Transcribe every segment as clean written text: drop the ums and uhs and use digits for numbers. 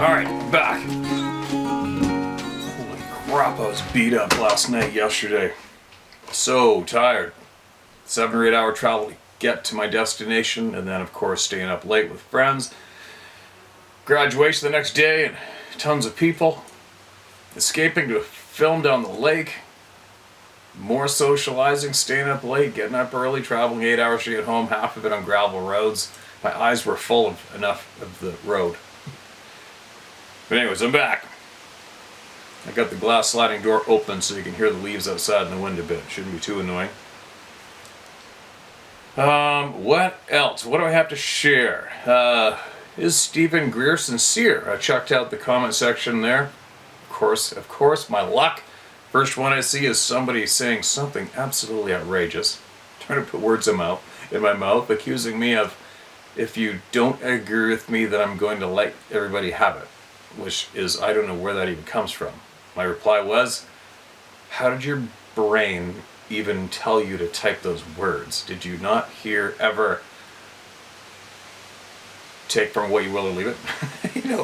Alright, back. Holy crap, I was beat up last night, yesterday. So tired. 7 or 8 hour travel to get to my destination, and then of course staying up late with friends. Graduation the next day and tons of people. Escaping to film down the lake. More socializing, staying up late, getting up early, traveling 8 hours to get home, half of it on gravel roads. My eyes were full of enough of the road. But anyways, I'm back. I got the glass sliding door open so you can hear the leaves outside in the wind a bit. Shouldn't be too annoying. What else? What do I have to share? Is Stephen Greer sincere? I checked out the comment section there. Of course, my luck. First one I see is somebody saying something absolutely outrageous. Trying to put words in my mouth, accusing me of, if you don't agree with me, then I'm going to let everybody have it. Which is, I don't know where that even comes from. My reply was, how did your brain even tell you to type those words? Did you not hear ever take from what you will or leave it?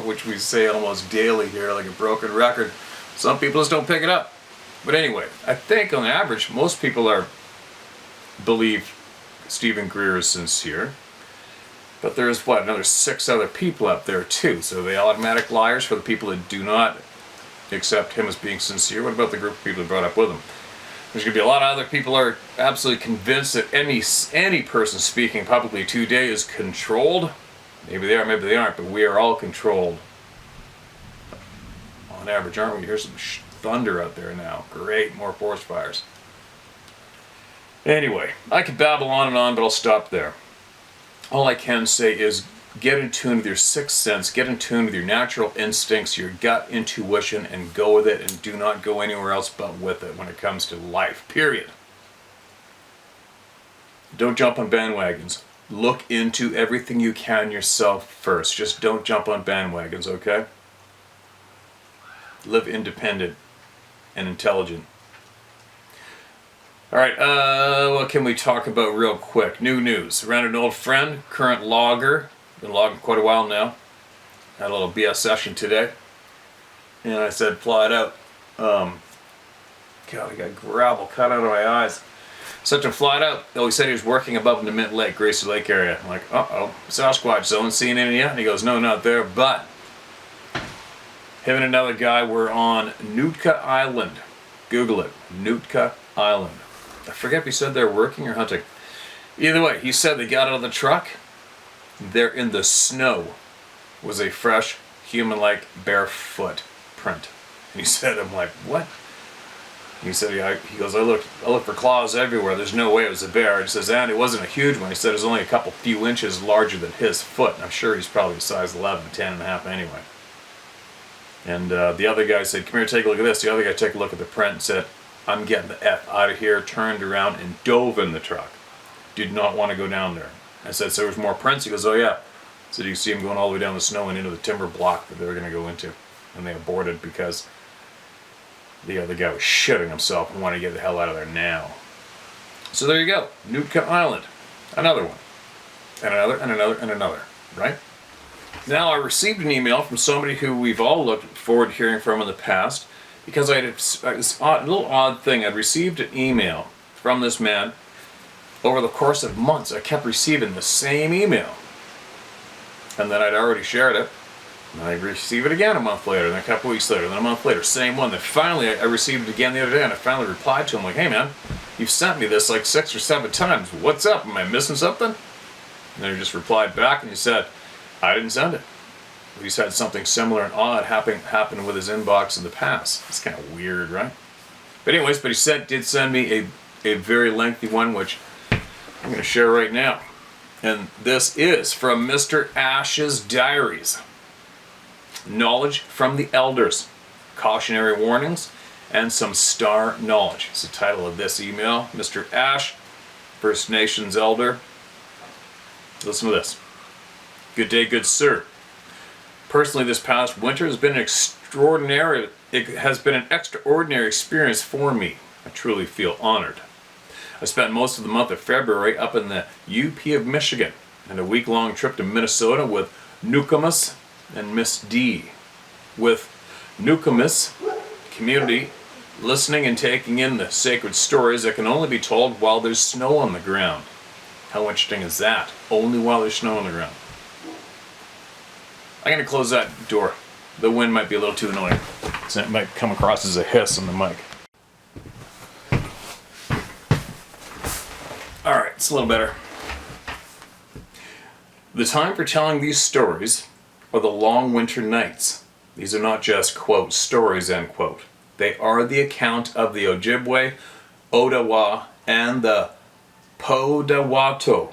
Which we say almost daily here like a broken record. Some people just don't pick it up. But anyway, I think on average most people believe Stephen Greer is sincere. But there's another 6 other people up there too. So the automatic liars for the people that do not accept him as being sincere. What about the group of people who brought up with him? There's going to be a lot of other people who are absolutely convinced that any person speaking publicly today is controlled. Maybe they are, maybe they aren't, but we are all controlled. On average, aren't we? Here's some thunder out there now. Great, more forest fires. Anyway, I could babble on and on, but I'll stop there. All I can say is get in tune with your sixth sense, get in tune with your natural instincts, your gut intuition, and go with it, and do not go anywhere else but with it when it comes to life, period. Don't jump on bandwagons. Look into everything you can yourself first. Just don't jump on bandwagons, okay? Live independent and intelligent. Alright, what can we talk about real quick? New news. Ran an old friend, current logger. Been logging quite a while now. Had a little BS session today. And I said, fly it out. God, I got gravel cut out of my eyes. Such a fly it out. Oh, he said he was working above in the Mint Lake, Gracie Lake area. I'm like, uh-oh, Sasquatch zone, seen any yet? And he goes, no, not there, but him and another guy were on Nootka Island. Google it, Nootka Island. I forget if he said they're working or hunting. Either way, he said they got out of the truck. There in the snow was a fresh, human-like barefoot print. And he said, I'm like, what? He said, yeah, he goes, I looked for claws everywhere. There's no way it was a bear. He says, and it wasn't a huge one. He said it was only a couple few inches larger than his foot. And I'm sure he's probably a size 11, 10 and a half anyway. And the other guy said, come here, take a look at this. The other guy took a look at the print and said, I'm getting the F out of here, turned around and dove in the truck. Did not want to go down there. I said, so there was more prints? He goes, oh yeah. So you see him going all the way down the snow and into the timber block that they were going to go into. And they aborted because the other guy was shitting himself and wanted to get the hell out of there now. So there you go. Nootka Island. Another one. And another, and another, and another. Right? Now, I received an email from somebody who we've all looked forward to hearing from in the past, because I had this little odd thing. I'd received an email from this man over the course of months. I kept receiving the same email. And then I'd already shared it. And I received it again a month later, then a couple weeks later, then a month later, same one. Then finally I received it again the other day, and I finally replied to him like, hey man, you've sent me this like 6 or 7 times. What's up? Am I missing something? And then he just replied back and he said, I didn't send it. He's had something similar and odd happen with his inbox in the past. It's kind of weird, right? But anyways, he did send me a very lengthy one, which I'm going to share right now. And this is from Mr. Ash's Diaries. Knowledge from the Elders. Cautionary warnings and some star knowledge. It's the title of this email. Mr. Ash, First Nations Elder. Listen to this. Good day, good sir. Personally, this past winter has been an extraordinary experience for me. I truly feel honored. I spent most of the month of February up in the UP of Michigan and a week-long trip to Minnesota with Nookamus and Miss D. with Newcomis community listening and taking in the sacred stories that can only be told while there's snow on the ground. How interesting is that? Only while there's snow on the ground. I'm going to close that door. The wind might be a little too annoying, so it might come across as a hiss on the mic. Alright, it's a little better. The time for telling these stories are the long winter nights. These are not just, quote, stories, end quote. They are the account of the Ojibwe, Ottawa, and the Podawato,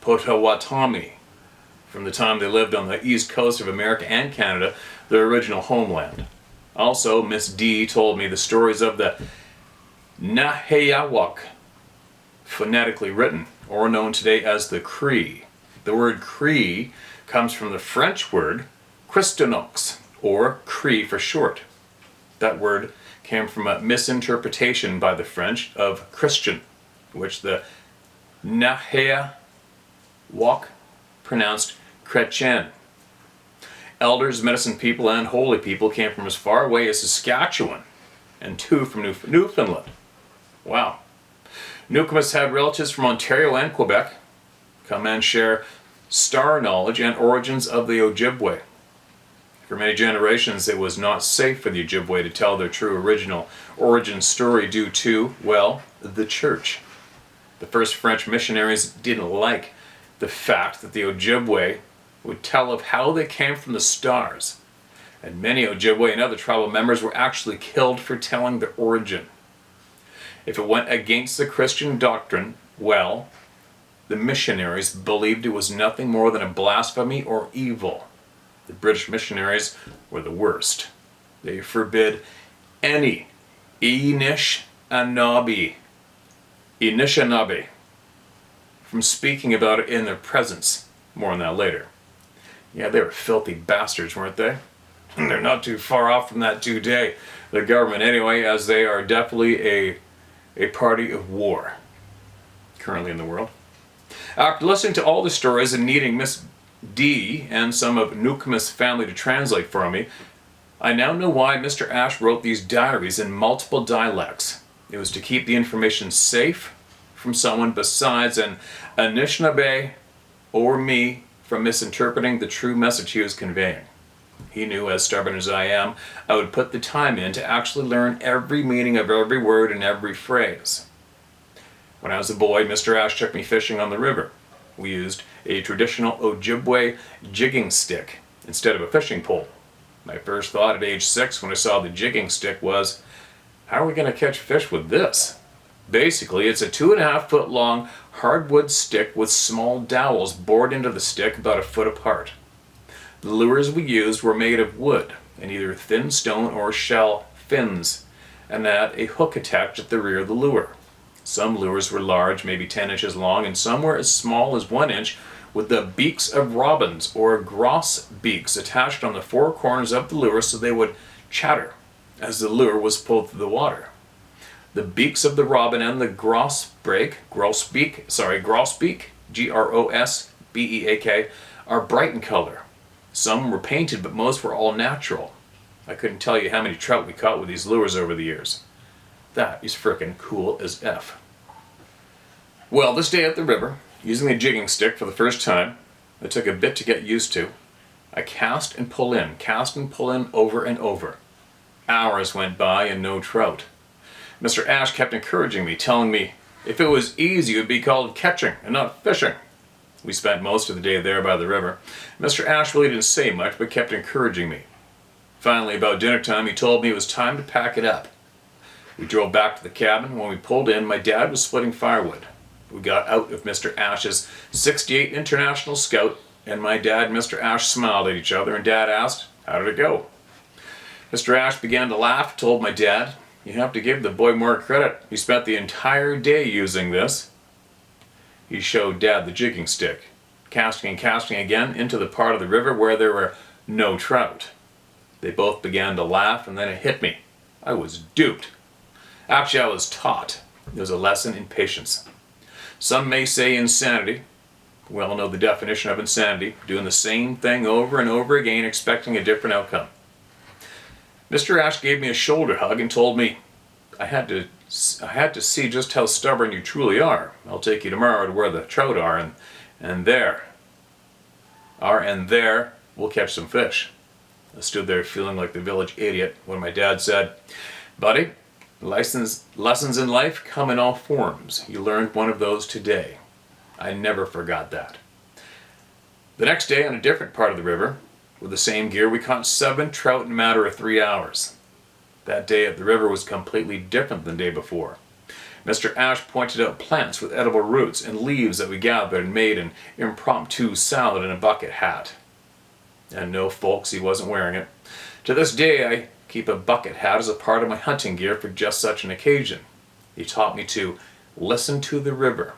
Potawatomi, from the time they lived on the east coast of America and Canada, their original homeland. Also, Miss D told me the stories of the Naheyawak, phonetically written, or known today as the Cree. The word Cree comes from the French word Christonox, or Cree for short. That word came from a misinterpretation by the French of Christian, which the Naheyawak pronounced Chrétien. Elders, medicine people, and holy people came from as far away as Saskatchewan, and two from Newfoundland. Wow. Newcomis had relatives from Ontario and Quebec. Come and share star knowledge and origins of the Ojibwe. For many generations, it was not safe for the Ojibwe to tell their true original origin story due to, well, the church. The first French missionaries didn't like the fact that the Ojibwe would tell of how they came from the stars. And many Ojibwe and other tribal members were actually killed for telling their origin. If it went against the Christian doctrine, well, the missionaries believed it was nothing more than a blasphemy or evil. The British missionaries were the worst. They forbid any Anishinaabe from speaking about it in their presence. More on that later. Yeah, they were filthy bastards, weren't they? They're not too far off from that today. The government anyway, as they are definitely a party of war currently in the world. After listening to all the stories and needing Miss D and some of Newcomis' family to translate for me, I now know why Mr. Ash wrote these diaries in multiple dialects. It was to keep the information safe from someone besides an Anishinaabe or me from misinterpreting the true message he was conveying. He knew, as stubborn as I am, I would put the time in to actually learn every meaning of every word and every phrase. When I was a boy, Mr. Ash took me fishing on the river. We used a traditional Ojibwe jigging stick instead of a fishing pole. My first thought at age 6 when I saw the jigging stick was, how are we going to catch fish with this? Basically, it's a 2.5 foot long hardwood stick with small dowels bored into the stick about a foot apart. The lures we used were made of wood and either thin stone or shell fins, and had a hook attached at the rear of the lure. Some lures were large, maybe 10 inches long, and some were as small as 1 inch, with the beaks of robins or grouse beaks attached on the 4 corners of the lure so they would chatter as the lure was pulled through the water. The beaks of the robin and the grosbeak, Grosbeak, are bright in color. Some were painted, but most were all natural. I couldn't tell you how many trout we caught with these lures over the years. That is frickin' cool as F. Well, this day at the river, using the jigging stick for the first time, it took a bit to get used to. I cast and pull in over and over. Hours went by and no trout. Mr. Ash kept encouraging me, telling me if it was easy it would be called catching and not fishing. We spent most of the day there by the river. Mr. Ash really didn't say much, but kept encouraging me. Finally, about dinner time, he told me it was time to pack it up. We drove back to the cabin. When we pulled in, my dad was splitting firewood. We got out of Mr. Ash's 68 International Scout, and my dad and Mr. Ash smiled at each other, and Dad asked, how did it go? Mr. Ash began to laugh, told my dad, you have to give the boy more credit. He spent the entire day using this. He showed Dad the jigging stick, casting and casting again into the part of the river where there were no trout. They both began to laugh, and then it hit me. I was duped. Actually, I was taught. It was a lesson in patience. Some may say insanity. We all know the definition of insanity, doing the same thing over and over again, expecting a different outcome. Mr. Ash gave me a shoulder hug and told me I had to see just how stubborn you truly are. I'll take you tomorrow to where the trout are, and there we'll catch some fish. I stood there feeling like the village idiot when my dad said, "Buddy, lessons in life come in all forms. You learned one of those today." I never forgot that. The next day, on a different part of the river, with the same gear, we caught 7 trout in a matter of 3 hours. That day at the river was completely different than the day before. Mr. Ash pointed out plants with edible roots and leaves that we gathered and made an impromptu salad in a bucket hat. And no, folks, he wasn't wearing it. To this day, I keep a bucket hat as a part of my hunting gear for just such an occasion. He taught me to listen to the river,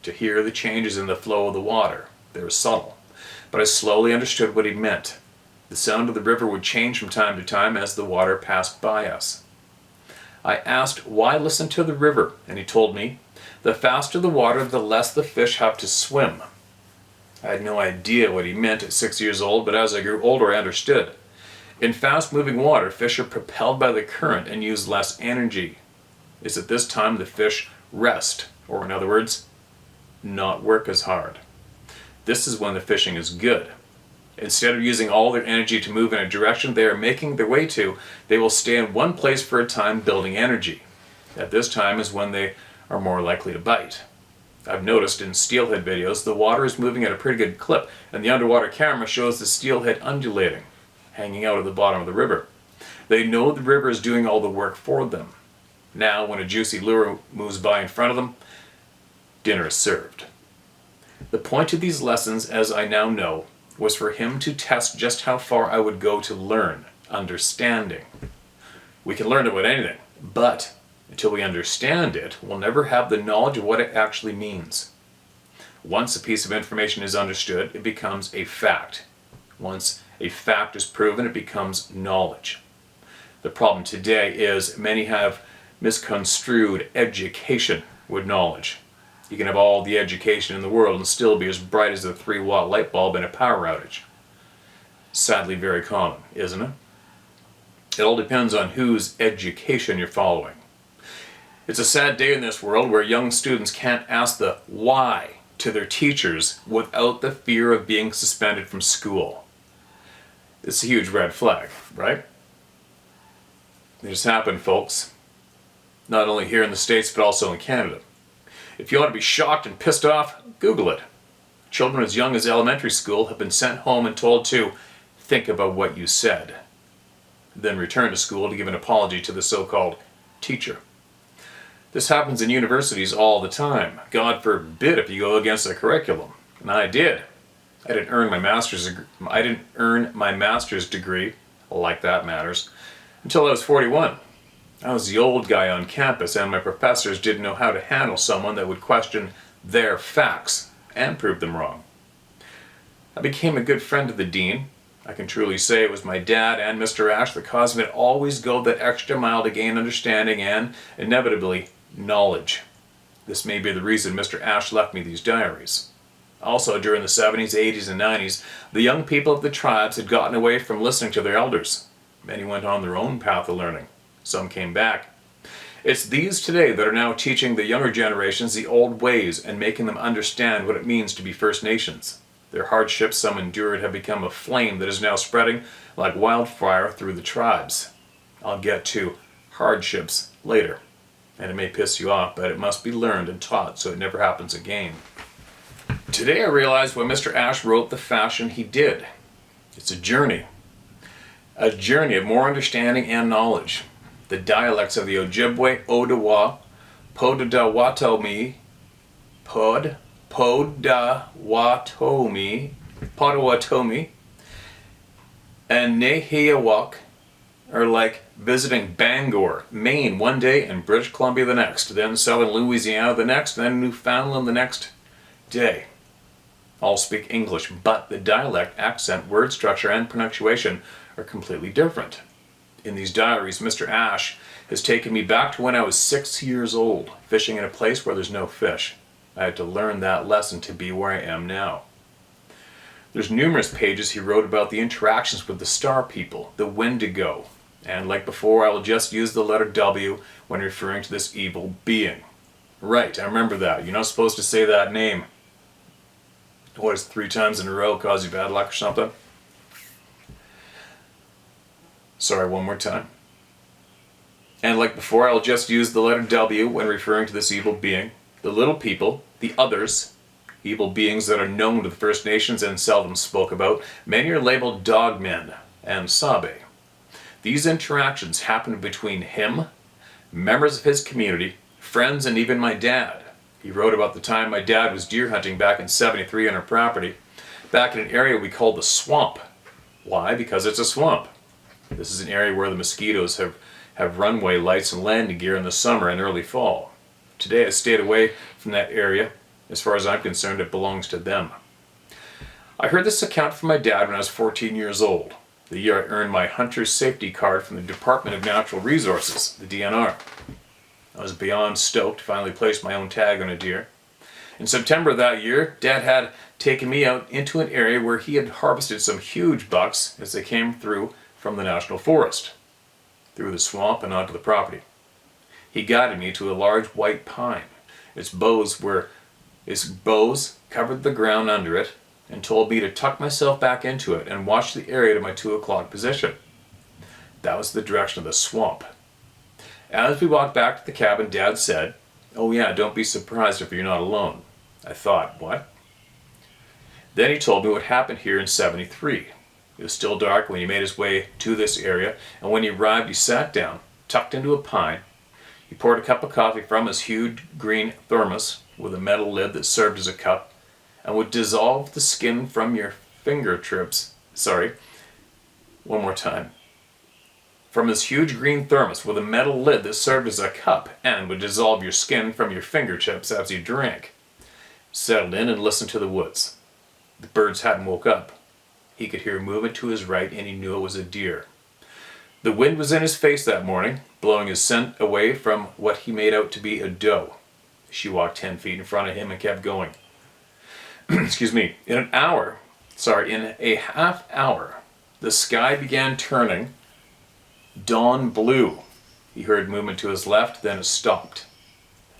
to hear the changes in the flow of the water. They were subtle, but I slowly understood what he meant. The sound of the river would change from time to time as the water passed by us. I asked, why listen to the river? And he told me, the faster the water, the less the fish have to swim. I had no idea what he meant at 6 years old, but as I grew older I understood. In fast-moving water, fish are propelled by the current and use less energy. It's at this time the fish rest, or in other words, not work as hard. This is when the fishing is good. Instead of using all their energy to move in a direction they are making their way to, they will stay in one place for a time building energy. At this time is when they are more likely to bite. I've noticed in steelhead videos the water is moving at a pretty good clip, and the underwater camera shows the steelhead undulating, hanging out at the bottom of the river. They know the river is doing all the work for them. Now, when a juicy lure moves by in front of them, dinner is served. The point of these lessons, as I now know, was for him to test just how far I would go to learn, understanding. We can learn about anything, but until we understand it, we'll never have the knowledge of what it actually means. Once a piece of information is understood, it becomes a fact. Once a fact is proven, it becomes knowledge. The problem today is many have misconstrued education with knowledge. You can have all the education in the world and still be as bright as a 3-watt light bulb in a power outage. Sadly very common, isn't it? It all depends on whose education you're following. It's a sad day in this world where young students can't ask the why to their teachers without the fear of being suspended from school. It's a huge red flag, right? It just happened, folks. Not only here in the States, but also in Canada. If you want to be shocked and pissed off, Google it. Children as young as elementary school have been sent home and told to think about what you said, then return to school to give an apology to the so-called teacher. This happens in universities all the time. God forbid if you go against the curriculum. And I did. I didn't earn my master's degree, like that matters, until I was 41. I was the old guy on campus, and my professors didn't know how to handle someone that would question their facts and prove them wrong. I became a good friend of the dean. I can truly say it was my dad and Mr. Ash that caused me to always go that extra mile to gain understanding and, inevitably, knowledge. This may be the reason Mr. Ash left me these diaries. Also, during the 70s, 80s, and 90s, the young people of the tribes had gotten away from listening to their elders. Many went on their own path of learning. Some came back. It's these today that are now teaching the younger generations the old ways and making them understand what it means to be First Nations. Their hardships some endured have become a flame that is now spreading like wildfire through the tribes. I'll get to hardships later, and it may piss you off, but it must be learned and taught so it never happens again. Today I realized why Mr. Ash wrote the fashion he did. It's a journey of more understanding and knowledge. The dialects of the Ojibwe, Odawa, Potawatomi, and Nehiyawak are like visiting Bangor, Maine one day and British Columbia the next, then southern Louisiana the next, then Newfoundland the next day. All speak English, but the dialect, accent, word structure, and punctuation are completely different. In these diaries, Mr. Ash has taken me back to when I was 6 years old, fishing in a place where there's no fish. I had to learn that lesson to be where I am now. There's numerous pages he wrote about the interactions with the star people, the Wendigo, and like before, I will just use the letter W when referring to this evil being. Right, I remember that. You're not supposed to say that name. What is 3 times in a row cause you bad luck or something? Sorry, one more time. And like before, I'll just use the letter W when referring to this evil being. The little people, the others, evil beings that are known to the First Nations and seldom spoke about, many are labeled dogmen and sabe. These interactions happened between him, members of his community, friends, and even my dad. He wrote about the time my dad was deer hunting back in '73 on our property, back in an area we call the swamp. Why? Because it's a swamp. This is an area where the mosquitoes have runway lights and landing gear in the summer and early fall. Today I stayed away from that area. As far as I'm concerned, it belongs to them. I heard this account from my dad when I was 14 years old, the year I earned my hunter's safety card from the Department of Natural Resources, the DNR. I was beyond stoked to finally place my own tag on a deer. In September of that year, Dad had taken me out into an area where he had harvested some huge bucks as they came through from the National Forest, through the swamp and onto the property. He guided me to a large white pine. Its boughs covered the ground under it and told me to tuck myself back into it and watch the area to my 2 o'clock position. That was the direction of the swamp. As we walked back to the cabin, Dad said, "Oh yeah, don't be surprised if you're not alone." I thought, what? Then he told me what happened here in '73. It was still dark when he made his way to this area, and when he arrived, he sat down, tucked into a pine. He poured a cup of coffee from his huge green thermos with a metal lid that served as a cup, and would dissolve the skin from your fingertips. One more time. From his huge green thermos with a metal lid that served as a cup and would dissolve your skin from your fingertips as you drank. Settled in and listened to the woods. The birds hadn't woke up. He could hear movement to his right and he knew it was a deer. The wind was in his face that morning, blowing his scent away from what he made out to be a doe. She walked 10 feet in front of him and kept going. Excuse me. In a half hour, the sky began turning dawn blue. He heard movement to his left, then it stopped.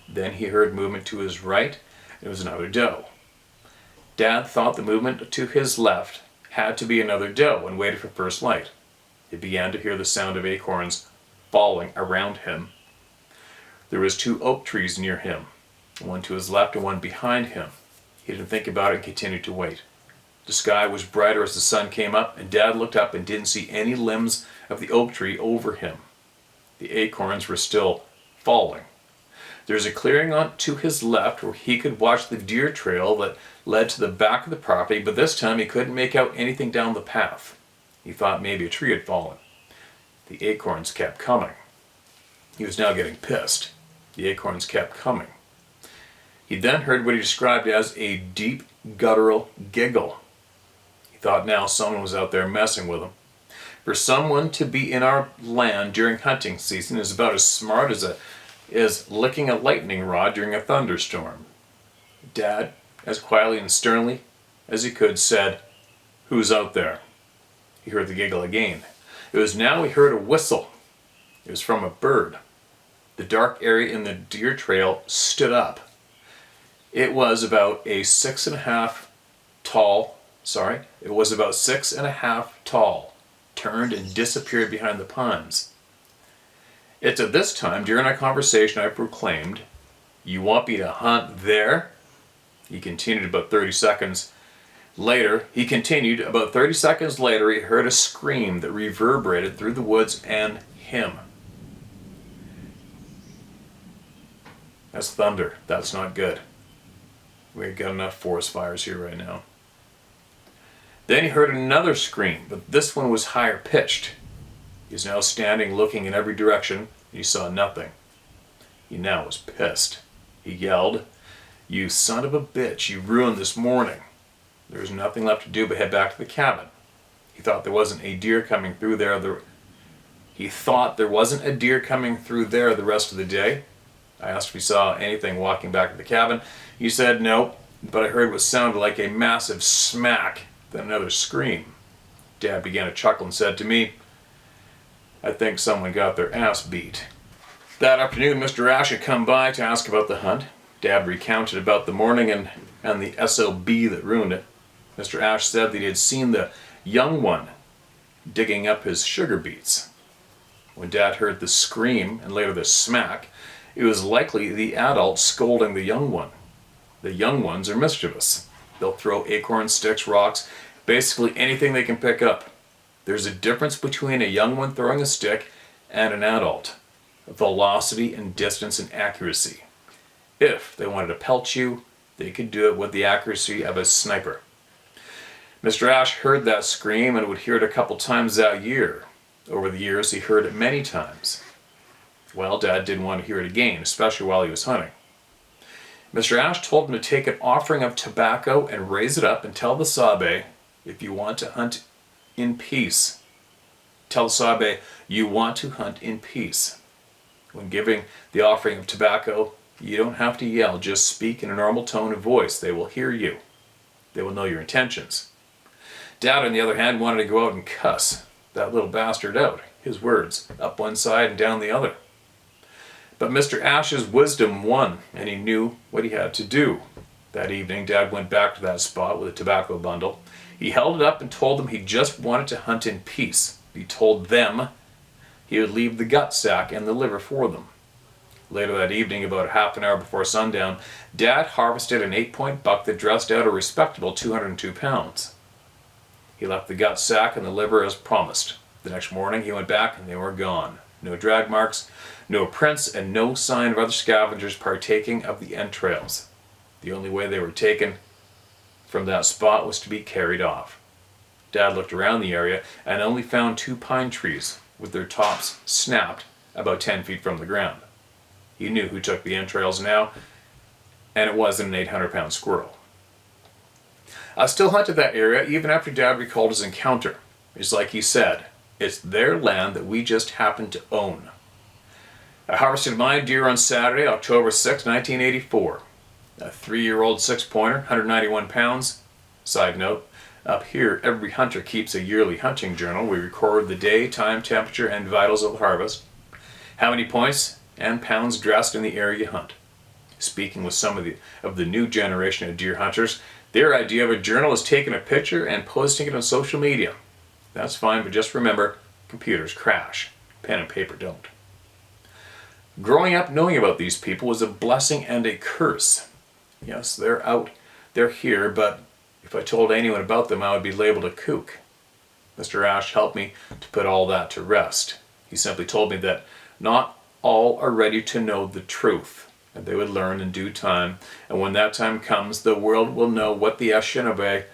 Then he heard movement to his right, and it was another doe. Dad thought the movement to his left had to be another doe and waited for first light. He began to hear the sound of acorns falling around him. There was 2 oak trees near him, one to his left and one behind him. He didn't think about it and continued to wait. The sky was brighter as the sun came up, and Dad looked up and didn't see any limbs of the oak tree over him. The acorns were still falling. There's a clearing on to his left where he could watch the deer trail that led to the back of the property, but this time he couldn't make out anything down the path. He thought maybe a tree had fallen. The acorns kept coming. He was now getting pissed. The acorns kept coming. He then heard what he described as a deep, guttural giggle. He thought now someone was out there messing with him. For someone to be in our land during hunting season is about as smart as licking a lightning rod during a thunderstorm. Dad, as quietly and sternly as he could, said, "Who's out there?" He heard the giggle again. It was now he heard a whistle. It was from a bird. The dark area in the deer trail stood up. It was about 6.5 tall, turned and disappeared behind the pines. It's at this time, during our conversation, I proclaimed, "You want me to hunt there?" He continued about 30 seconds later. He heard a scream that reverberated through the woods and him. That's thunder. That's not good. We've got enough forest fires here right now. Then he heard another scream, but this one was higher pitched. He was now standing looking in every direction, and he saw nothing. He now was pissed. He yelled, "You son of a bitch, you ruined this morning." There was nothing left to do but head back to the cabin. He thought there wasn't a deer coming through there the rest of the day, I asked if he saw anything walking back to the cabin. He said no, but I heard what sounded like a massive smack, then another scream. Dad began to chuckle and said to me, "I think someone got their ass beat." That afternoon, Mr. Ash had come by to ask about the hunt. Dad recounted about the morning and the SOB that ruined it. Mr. Ash said that he had seen the young one digging up his sugar beets. When Dad heard the scream and later the smack, it was likely the adult scolding the young one. The young ones are mischievous. They'll throw acorns, sticks, rocks, basically anything they can pick up. There's a difference between a young one throwing a stick and an adult. Velocity and distance and accuracy. If they wanted to pelt you, they could do it with the accuracy of a sniper. Mr. Ash heard that scream and would hear it a couple times that year. Over the years, he heard it many times. Well, Dad didn't want to hear it again, especially while he was hunting. Mr. Ash told him to take an offering of tobacco and raise it up and tell the Sabe, if you want to hunt in peace. Tell the Sabe you want to hunt in peace. When giving the offering of tobacco, you don't have to yell, just speak in a normal tone of voice. They will hear you. They will know your intentions. Dad, on the other hand, wanted to go out and cuss that little bastard out, his words, up one side and down the other. But Mr. Ash's wisdom won, and he knew what he had to do. That evening, Dad went back to that spot with a tobacco bundle. He held it up and told them he just wanted to hunt in peace. He told them he would leave the gut sack and the liver for them. Later that evening, about half an hour before sundown, Dad harvested an 8-point buck that dressed out a respectable 202 pounds. He left the gut sack and the liver as promised. The next morning he went back and they were gone. No drag marks, no prints, and no sign of other scavengers partaking of the entrails. The only way they were taken from that spot was to be carried off. Dad looked around the area and only found 2 pine trees with their tops snapped about 10 feet from the ground. He knew who took the entrails now, and it wasn't an 800-pound squirrel. I still hunted that area even after Dad recalled his encounter. It's like he said, it's their land that we just happen to own. I harvested my deer on Saturday, October 6, 1984. A 3-year-old 6-pointer, 191 pounds. Side note, up here every hunter keeps a yearly hunting journal. We record the day, time, temperature, and vitals of the harvest. How many points and pounds dressed in the area you hunt. Speaking with some of the new generation of deer hunters, their idea of a journal is taking a picture and posting it on social media. That's fine, but just remember, computers crash. Pen and paper don't. Growing up knowing about these people was a blessing and a curse. Yes, they're out, they're here, but if I told anyone about them, I would be labeled a kook. Mr. Ash helped me to put all that to rest. He simply told me that not all are ready to know the truth, and they would learn in due time, and when that time comes, the world will know what the Anishinaabe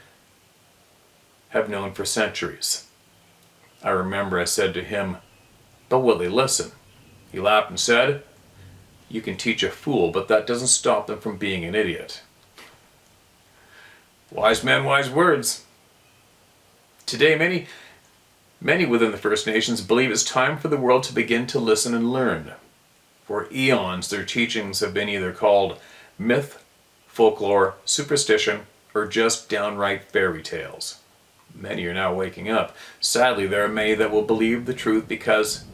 have known for centuries. I remember I said to him, "But will they listen?" He laughed and said, "You can teach a fool, but that doesn't stop them from being an idiot." Wise men, wise words. Today, many within the First Nations believe it's time for the world to begin to listen and learn. For eons, their teachings have been either called myth, folklore, superstition, or just downright fairy tales. Many are now waking up. Sadly, there are many that will believe the truth because...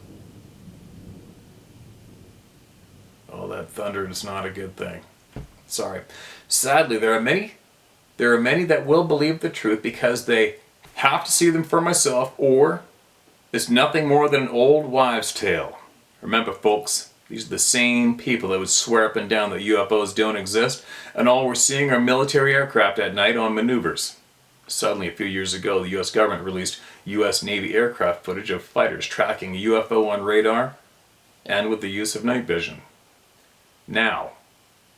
Oh, that thunder is not a good thing. Sorry. Sadly, there are many that will believe the truth because they have to see them for myself, or it's nothing more than an old wives' tale. Remember, folks, these are the same people that would swear up and down that UFOs don't exist, and all we're seeing are military aircraft at night on maneuvers. Suddenly, a few years ago, the U.S. government released U.S. Navy aircraft footage of fighters tracking a UFO on radar and with the use of night vision. Now.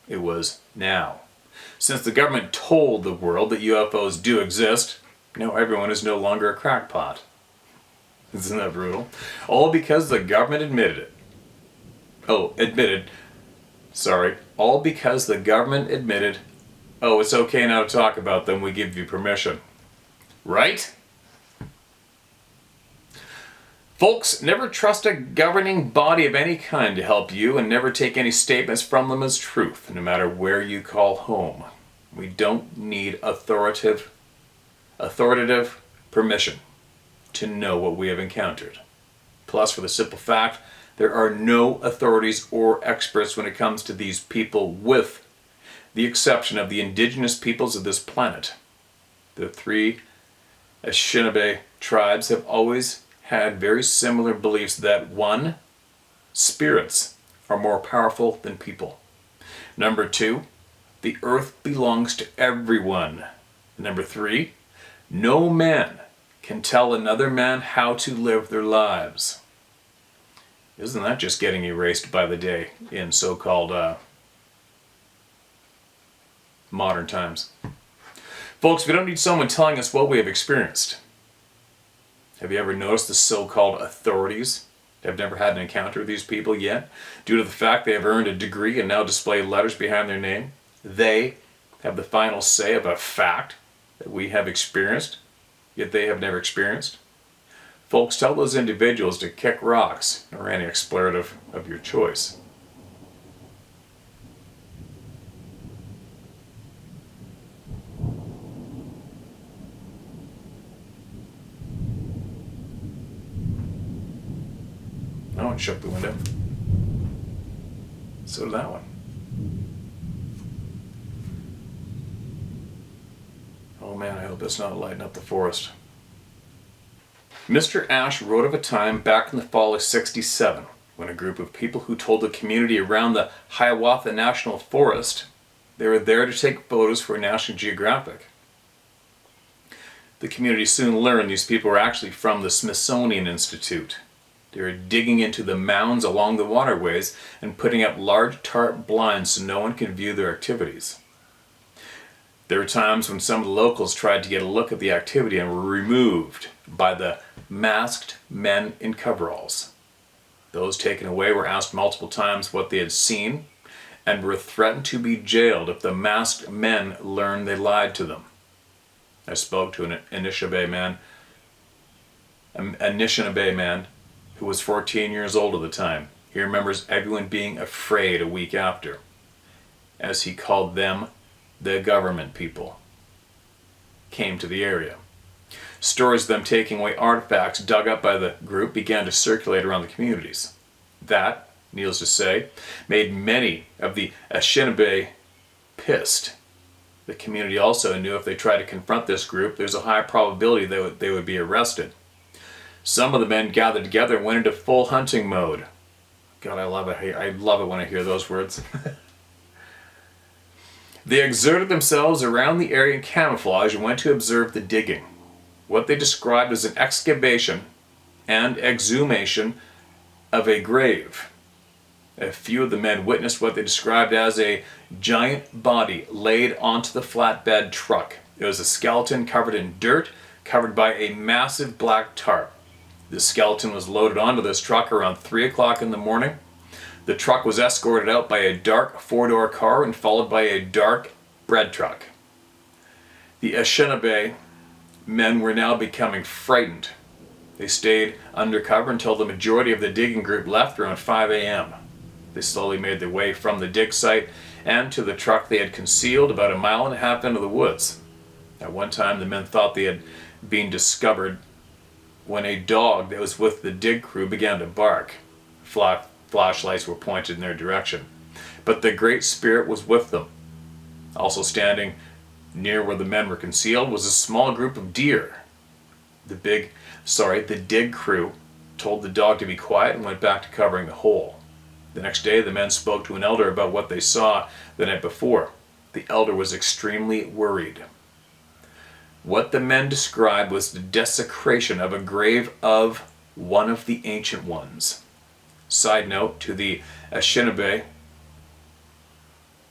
It was now. Since the government told the world that UFOs do exist, now everyone is no longer a crackpot. Isn't that brutal? All because the government admitted it. All because the government admitted, oh, it's okay now to talk about them, we give you permission. Right? Folks, never trust a governing body of any kind to help you, and never take any statements from them as truth, no matter where you call home. We don't need authoritative permission to know what we have encountered. Plus, for the simple fact, there are no authorities or experts when it comes to these people, with the exception of the indigenous peoples of this planet. The three Anishinaabe tribes have always had very similar beliefs that, 1, spirits are more powerful than people. Number 2, the earth belongs to everyone. Number 3, no man can tell another man how to live their lives. Isn't that just getting erased by the day in so-called modern times? Folks, we don't need someone telling us what we have experienced. Have you ever noticed the so-called authorities have never had an encounter with these people yet? Due to the fact they have earned a degree and now display letters behind their name, they have the final say of a fact that we have experienced, yet they have never experienced. Folks, tell those individuals to kick rocks or any expletive of your choice. That one shook the window. So did that one. Oh man, I hope it's not lighting up the forest. Mr. Ash wrote of a time back in the fall of '67 when a group of people who told the community around the Hiawatha National Forest they were there to take photos for National Geographic. The community soon learned these people were actually from the Smithsonian Institute. They were digging into the mounds along the waterways and putting up large tarp blinds so no one could view their activities. There were times when some of the locals tried to get a look at the activity and were removed by the masked men in coveralls. Those taken away were asked multiple times what they had seen and were threatened to be jailed if the masked men learned they lied to them. I spoke to an Anishinaabe man who was 14 years old at the time. He remembers everyone being afraid a week after, as he called them the government people, came to the area. Stories of them taking away artifacts dug up by the group began to circulate around the communities. That, needless to say, made many of the Anishinaabe pissed. The community also knew if they tried to confront this group, there's a high probability they would be arrested. Some of the men gathered together and went into full hunting mode. God, I love it. I love it when I hear those words. They exerted themselves around the area in camouflage and went to observe the digging. What they described as an excavation and exhumation of a grave. A few of the men witnessed what they described as a giant body laid onto the flatbed truck. It was a skeleton covered in dirt, covered by a massive black tarp. The skeleton was loaded onto this truck around 3 o'clock in the morning. The truck was escorted out by a dark four-door car and followed by a dark bread truck. The Anishinaabe men were now becoming frightened. They stayed undercover until the majority of the digging group left around 5 a.m. They slowly made their way from the dig site and to the truck they had concealed about 1.5 miles into the woods. At one time, the men thought they had been discovered when a dog that was with the dig crew began to bark. Flashlights were pointed in their direction. But the Great Spirit was with them. Also standing near where the men were concealed was a small group of deer. The dig crew told the dog to be quiet and went back to covering the hole. The next day, the men spoke to an elder about what they saw the night before. The elder was extremely worried. What the men described was the desecration of a grave of one of the ancient ones. Side note to the Anishinaabe,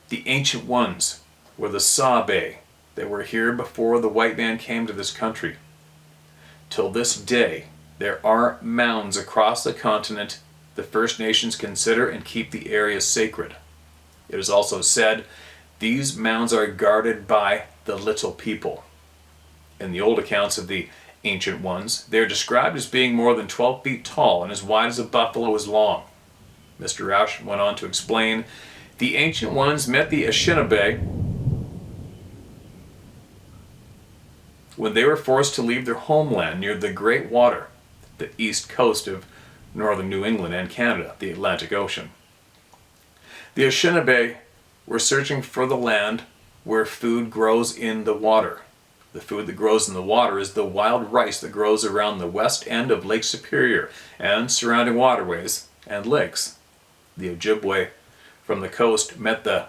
the ancient ones were the Sabe. They were here before the white man came to this country. Till this day, there are mounds across the continent the First Nations consider and keep the area sacred. It is also said these mounds are guarded by the little people. In the old accounts of the ancient ones. They are described as being more than 12 feet tall and as wide as a buffalo is long. Mr. Roush went on to explain, the ancient ones met the Anishinaabe when they were forced to leave their homeland near the Great Water, the east coast of northern New England and Canada, the Atlantic Ocean. The Anishinaabe were searching for the land where food grows in the water. The food that grows in the water is the wild rice that grows around the west end of Lake Superior and surrounding waterways and lakes. The Ojibwe from the coast met the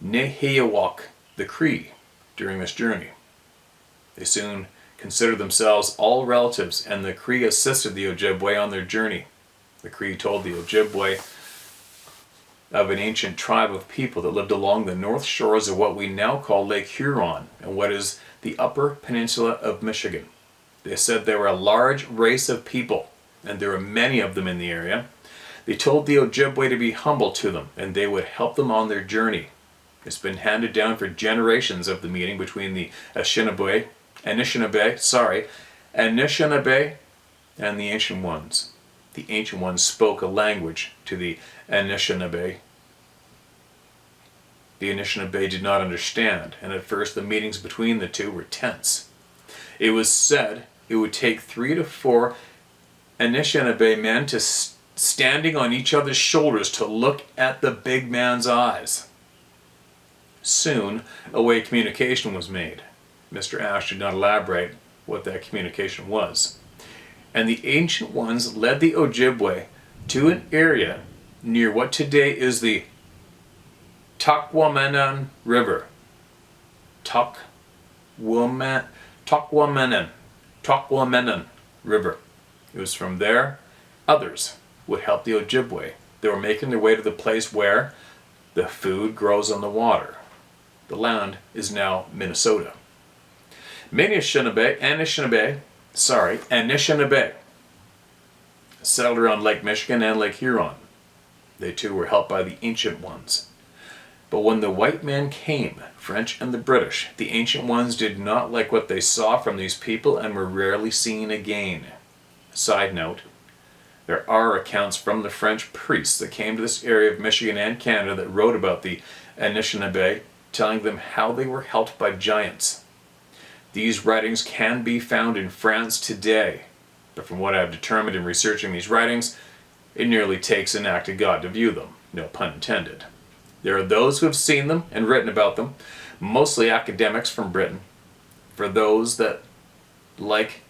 Nehiyawak, the Cree, during this journey. They soon considered themselves all relatives, and the Cree assisted the Ojibwe on their journey. The Cree told the Ojibwe of an ancient tribe of people that lived along the north shores of what we now call Lake Huron and what is the upper peninsula of Michigan. They said they were a large race of people, and there were many of them in the area. They told the Ojibwe to be humble to them, and they would help them on their journey. It's been handed down for generations of the meeting between the Anishinaabe, and the Ancient Ones. The Ancient Ones spoke a language to the Anishinaabe. The Anishinaabe did not understand, and at first the meetings between the two were tense. It was said it would take 3 to 4 Anishinaabe men to standing on each other's shoulders to look at the big man's eyes. Soon, a way communication was made. Mr. Ash did not elaborate what that communication was. And the Ancient Ones led the Ojibwe to an area near what today is the Taquamenan River. Taquamenan River. It was from there others would help the Ojibwe. They were making their way to the place where the food grows on the water. The land is now Minnesota. Many Anishinaabe settled around Lake Michigan and Lake Huron. They too were helped by the Ancient Ones. But when the white men came, French and the British, the Ancient Ones did not like what they saw from these people and were rarely seen again. Side note, there are accounts from the French priests that came to this area of Michigan and Canada that wrote about the Anishinaabe, telling them how they were helped by giants. These writings can be found in France today, but from what I've determined in researching these writings, it nearly takes an act of God to view them, no pun intended. There are those who have seen them and written about them, mostly academics from Britain. For those that like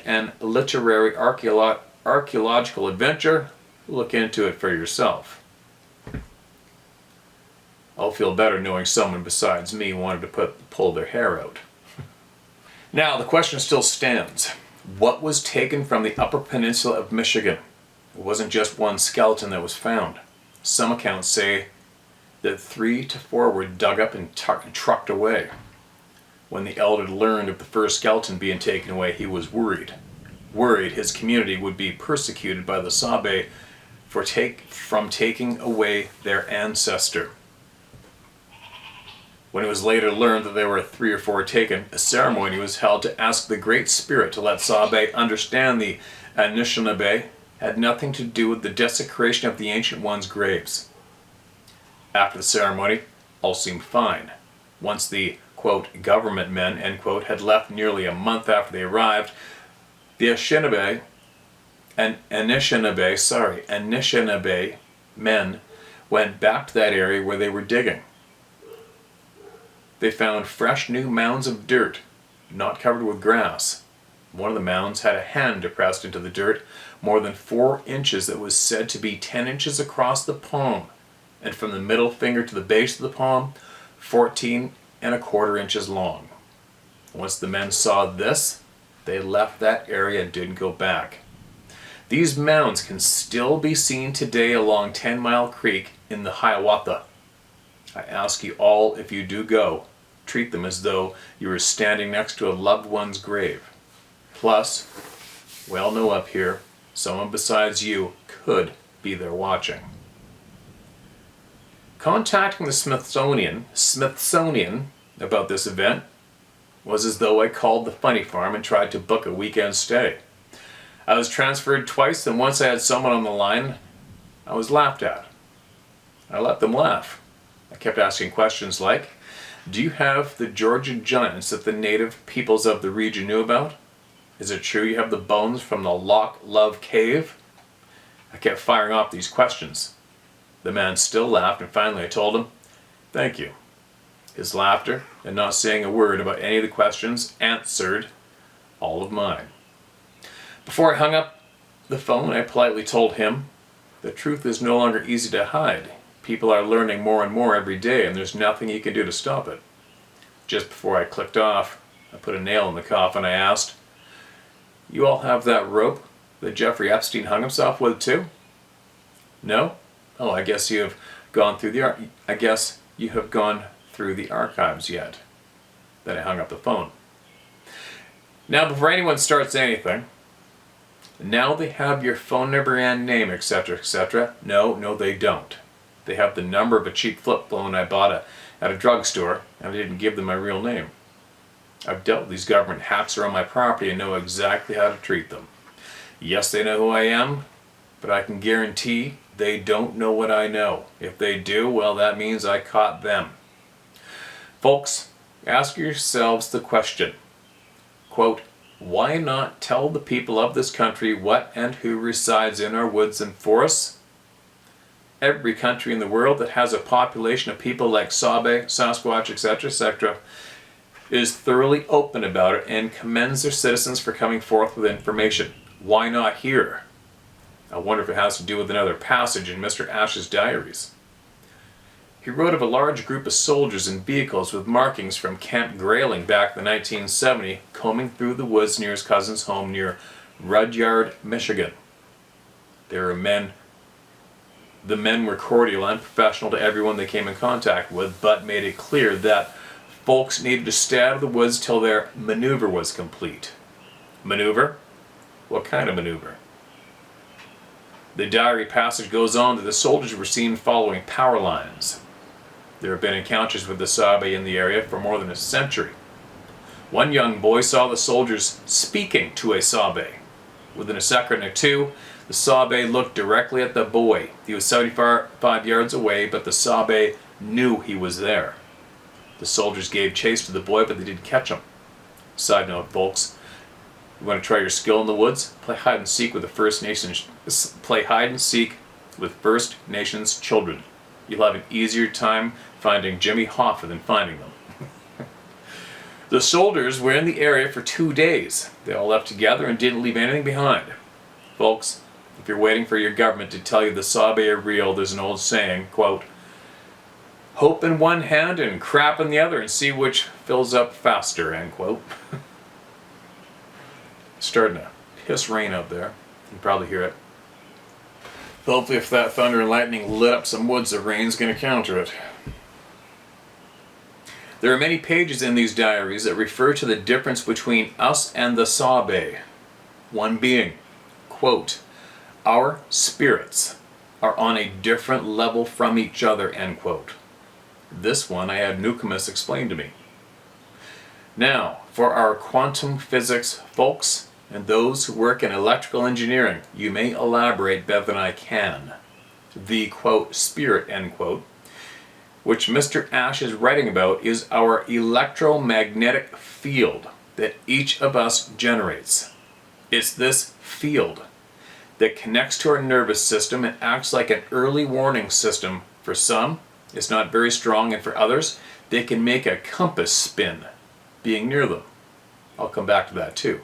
an literary archaeological adventure, look into it for yourself. I'll feel better knowing someone besides me wanted to pull their hair out. Now, the question still stands. What was taken from the Upper Peninsula of Michigan? It wasn't just one skeleton that was found. Some accounts say that 3 to 4 were dug up and trucked away. When the elder learned of the first skeleton being taken away, he was worried. Worried his community would be persecuted by the Sabe from taking away their ancestor. When it was later learned that there were 3 or 4 taken, a ceremony was held to ask the Great Spirit to let Sabe understand the Anishinaabe had nothing to do with the desecration of the Ancient Ones' graves. After the ceremony, all seemed fine. Once the, quote, government men, end quote, had left nearly a month after they arrived, the Anishinaabe men went back to that area where they were digging. They found fresh new mounds of dirt, not covered with grass. One of the mounds had a hand depressed into the dirt, more than 4 inches, that was said to be 10 inches across the palm, and from the middle finger to the base of the palm, 14¼ inches long. Once the men saw this, they left that area and didn't go back. These mounds can still be seen today along 10 Mile Creek in the Hiawatha. I ask you all, if you do go, treat them as though you were standing next to a loved one's grave. Plus, we all know up here, someone besides you could be there watching. Contacting the Smithsonian about this event, was as though I called the funny farm and tried to book a weekend stay. I was transferred twice, and once I had someone on the line, I was laughed at. I let them laugh. I kept asking questions like, do you have the Georgia giants that the native peoples of the region knew about? Is it true you have the bones from the Loch Love Cave? I kept firing off these questions. The man still laughed, and finally I told him, thank you. His laughter, and not saying a word about any of the questions, answered all of mine. Before I hung up the phone, I politely told him, the truth is no longer easy to hide. People are learning more and more every day, and there's nothing you can do to stop it. Just before I clicked off, I put a nail in the coffin. I asked, you all have that rope that Jeffrey Epstein hung himself with too? No? Oh, I guess you have gone through the archives yet. Then I hung up the phone. Now, before anyone starts anything, now they have your phone number and name, etc., etc. No, they don't. They have the number of a cheap flip phone I bought at a drugstore, and I didn't give them my real name. I've dealt with these government hacks around my property and know exactly how to treat them. Yes, they know who I am, but I can guarantee they don't know what I know. If they do, well, that means I caught them. Folks, ask yourselves the question, quote, why not tell the people of this country what and who resides in our woods and forests? Every country in the world that has a population of people like Sabe, Sasquatch, etc., etc., is thoroughly open about it and commends their citizens for coming forth with information. Why not here? I wonder if it has to do with another passage in Mr. Ash's Diaries. He wrote of a large group of soldiers in vehicles with markings from Camp Grayling back in the 1970 combing through the woods near his cousin's home near Rudyard, Michigan. The men were cordial and professional to everyone they came in contact with, but made it clear that folks needed to stay out of the woods till their maneuver was complete. Maneuver? What kind of maneuver? The diary passage goes on that the soldiers were seen following power lines. There have been encounters with the Sabe in the area for more than a century. One young boy saw the soldiers speaking to a Sabe. Within a second or two, the Sabe looked directly at the boy. He was 75 yards away, but the Sabe knew he was there. The soldiers gave chase to the boy, but they didn't catch him. Side note, folks, you want to try your skill in the woods? Play hide and seek with First Nations children. You'll have an easier time finding Jimmy Hoffa than finding them. The soldiers were in the area for 2 days. They all left together and didn't leave anything behind. Folks, if you're waiting for your government to tell you the Sabe are real, there's an old saying, quote, hope in one hand and crap in the other and see which fills up faster, end quote. Starting to piss rain out there. You can probably hear it. Hopefully if that thunder and lightning lit up some woods, the rain's going to counter it. There are many pages in these diaries that refer to the difference between us and the Sabe. One being, quote, our spirits are on a different level from each other, end quote. This one I had Newcomus explain to me. Now, for our quantum physics folks, and those who work in electrical engineering, you may elaborate better than I can. The, quote, spirit, end quote, which Mr. Ash is writing about is our electromagnetic field that each of us generates. It's this field that connects to our nervous system and acts like an early warning system. For some, it's not very strong, and for others, they can make a compass spin being near them. I'll come back to that too.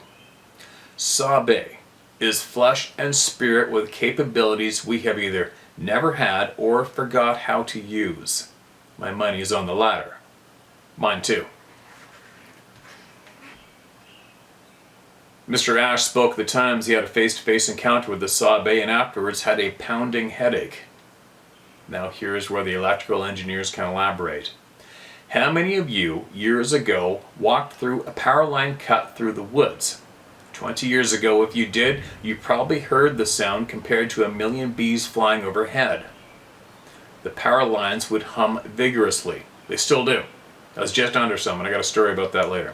Sabe is flesh and spirit with capabilities we have either never had or forgot how to use. My money is on the latter. Mine too. Mr. Ash spoke of the times he had a face-to-face encounter with the Sabe and afterwards had a pounding headache. Now here's where the electrical engineers can elaborate. How many of you, years ago, walked through a power line cut through the woods? 20 years ago, if you did, you probably heard the sound compared to a million bees flying overhead. The power lines would hum vigorously. They still do. I was just under some, and I got a story about that later.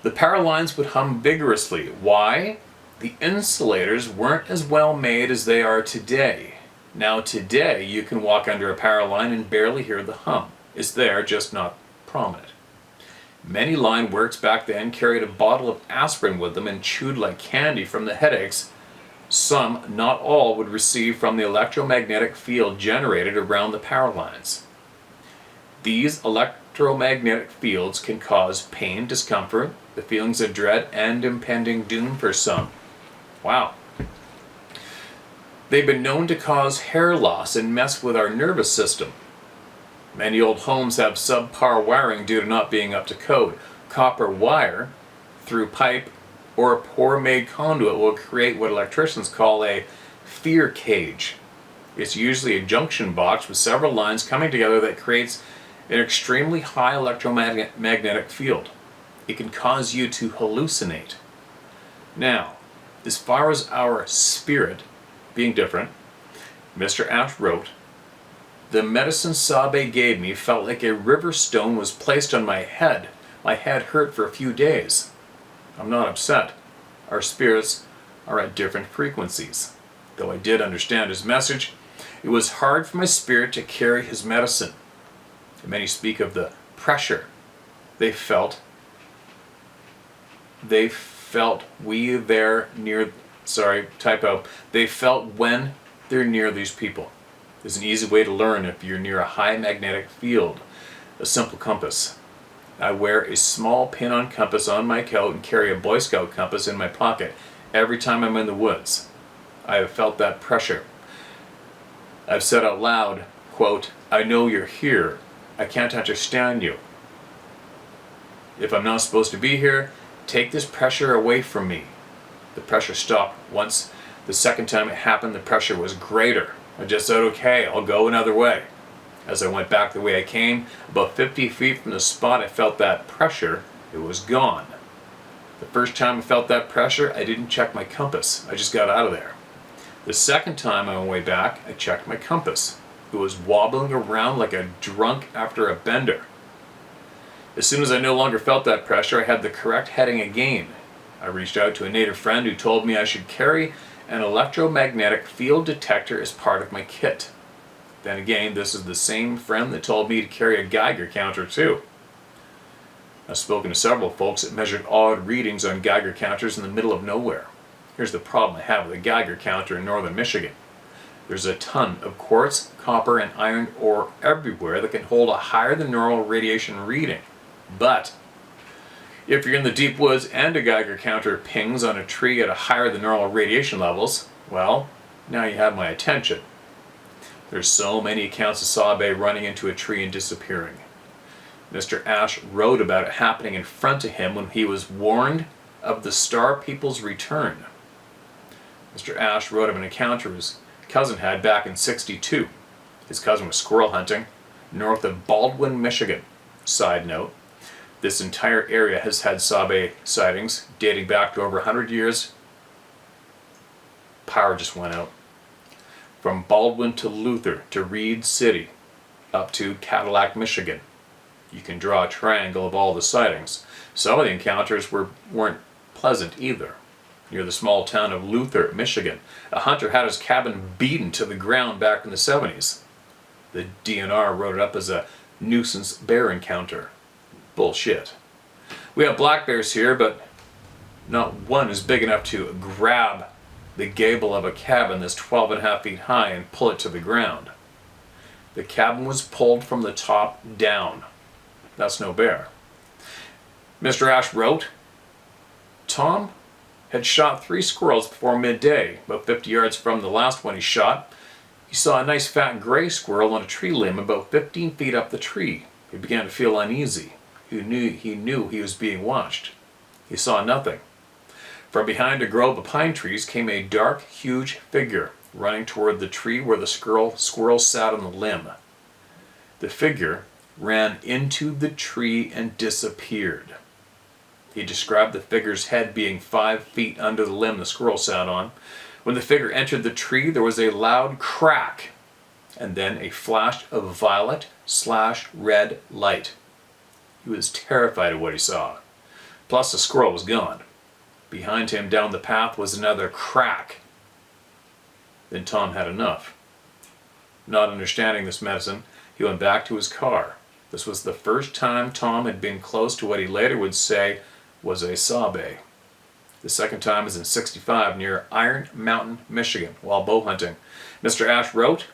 The power lines would hum vigorously. Why? The insulators weren't as well made as they are today. Now today, you can walk under a power line and barely hear the hum. It's there, just not prominent. Many line works back then carried a bottle of aspirin with them and chewed like candy from the headaches some, not all, would receive from the electromagnetic field generated around the power lines. These electromagnetic fields can cause pain, discomfort, the feelings of dread, and impending doom for some. Wow. They've been known to cause hair loss and mess with our nervous system. Many old homes have subpar wiring due to not being up to code. Copper wire through pipe or a poor made conduit will create what electricians call a fear cage. It's usually a junction box with several lines coming together that creates an extremely high electromagnetic field. It can cause you to hallucinate. Now, as far as our spirit being different, Mr. Ash wrote, "The medicine Sabe gave me felt like a river stone was placed on my head. My head hurt for a few days. I'm not upset. Our spirits are at different frequencies." Though I did understand his message, it was hard for my spirit to carry his medicine. And many speak of the pressure they felt they felt when they're near these people. There's an easy way to learn if you're near a high magnetic field. A simple compass. I wear a small pin-on compass on my coat and carry a Boy Scout compass in my pocket every time I'm in the woods. I have felt that pressure. I've said out loud, quote, "I know you're here. I can't understand you. If I'm not supposed to be here, take this pressure away from me." The pressure stopped once. The second time it happened, the pressure was greater. I just said, "Okay, I'll go another way." As I went back the way I came, about 50 feet from the spot I felt that pressure, it was gone. The first time I felt that pressure, I didn't check my compass. I just got out of there. The second time on my way back, I checked my compass. It was wobbling around like a drunk after a bender. As soon as I no longer felt that pressure, I had the correct heading again. I reached out to a native friend who told me I should carry an electromagnetic field detector as part of my kit. Then again, this is the same friend that told me to carry a Geiger counter too. I've spoken to several folks that measured odd readings on Geiger counters in the middle of nowhere. Here's the problem I have with a Geiger counter in northern Michigan. There's a ton of quartz, copper, and iron ore everywhere that can hold a higher than normal radiation reading. But if you're in the deep woods and a Geiger counter pings on a tree at a higher than normal radiation levels, well, now you have my attention. There's so many accounts of Sabe running into a tree and disappearing. Mr. Ash wrote about it happening in front of him when he was warned of the Star People's return. Mr. Ash wrote of an encounter his cousin had back in '62. His cousin was squirrel hunting north of Baldwin, Michigan. Side note, this entire area has had Sabe sightings dating back to over 100 years. Power just went out. From Baldwin to Luther to Reed City up to Cadillac, Michigan. You can draw a triangle of all the sightings. Some of the encounters weren't pleasant either. Near the small town of Luther, Michigan, a hunter had his cabin beaten to the ground back in the 70s. The DNR wrote it up as a nuisance bear encounter. Bullshit. We have black bears here, but not one is big enough to grab the gable of a cabin that's 12.5 feet high and pull it to the ground. The cabin was pulled from the top down. That's no bear. Mr. Ash wrote, Tom had shot 3 squirrels before midday. About 50 yards from the last one he shot, he saw a nice fat gray squirrel on a tree limb about 15 feet up the tree. He began to feel uneasy. He knew he was being watched. He saw nothing. From behind a grove of pine trees came a dark, huge figure running toward the tree where the squirrel sat on the limb. The figure ran into the tree and disappeared. He described the figure's head being 5 feet under the limb the squirrel sat on. When the figure entered the tree, there was a loud crack, and then a flash of violet/red light. He was terrified of what he saw. Plus the squirrel was gone. Behind him down the path was another crack. Then Tom had enough. Not understanding this medicine, he went back to his car. This was the first time Tom had been close to what he later would say was a sabe. The second time was in '65 near Iron Mountain, Michigan, while bow hunting. Mr. Ash wrote,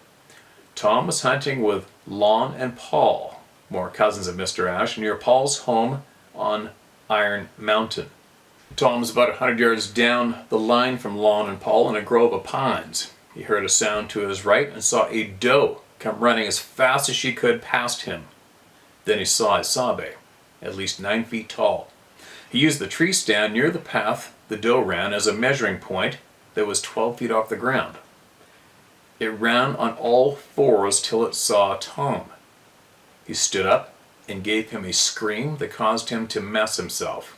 Tom was hunting with Lon and Paul, more cousins of Mr. Ash, near Paul's home on Iron Mountain. Tom was about 100 yards down the line from Lon and Paul in a grove of pines. He heard a sound to his right and saw a doe come running as fast as she could past him. Then he saw a sabe, at least 9 feet tall. He used the tree stand near the path the doe ran as a measuring point that was 12 feet off the ground. It ran on all fours till it saw Tom. He stood up and gave him a scream that caused him to mess himself.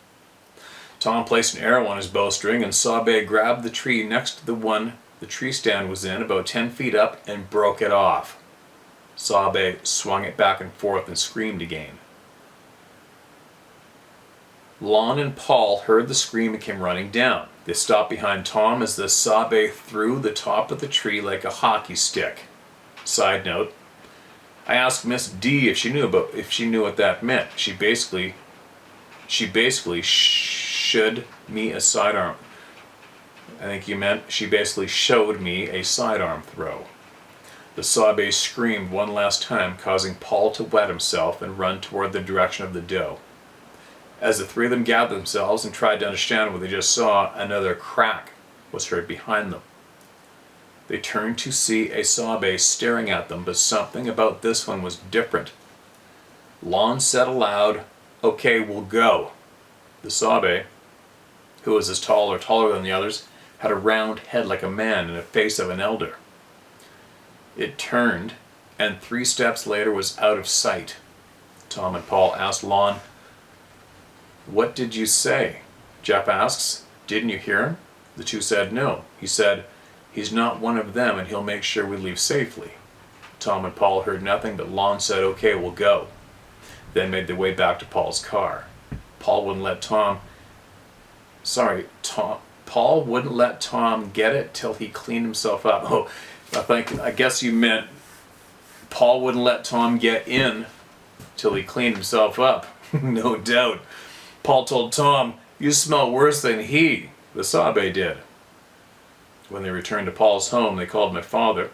Tom placed an arrow on his bowstring and sabe grabbed the tree next to the one the tree stand was in, about 10 feet up, and broke it off. Sabe swung it back and forth and screamed again. Lon and Paul heard the scream and came running down. They stopped behind Tom as the sabe threw the top of the tree like a hockey stick. Side note, I asked Miss D if she knew what that meant. She basically showed me a sidearm. I think you meant she basically showed me a sidearm throw. The sabe screamed one last time, causing Paul to wet himself and run toward the direction of the doe. As the three of them gathered themselves and tried to understand what they just saw, another crack was heard behind them. They turned to see a sabe staring at them, but something about this one was different. Lon said aloud, "Okay, we'll go." The sabe, who was as tall or taller than the others, had a round head like a man and a face of an elder. It turned, and 3 steps later was out of sight. Tom and Paul asked Lon, "What did you say?" Jeff asks, "Didn't you hear him?" The two said no. He said, "He's not one of them and he'll make sure we leave safely." Tom and Paul heard nothing, but Lon said, "Okay, we'll go." Then made their way back to Paul's car. Paul wouldn't let Tom get it till he cleaned himself up. Oh, I guess you meant Paul wouldn't let Tom get in till he cleaned himself up. No doubt. Paul told Tom, "You smell worse than he," the sabe did. When they returned to Paul's home, they called my father.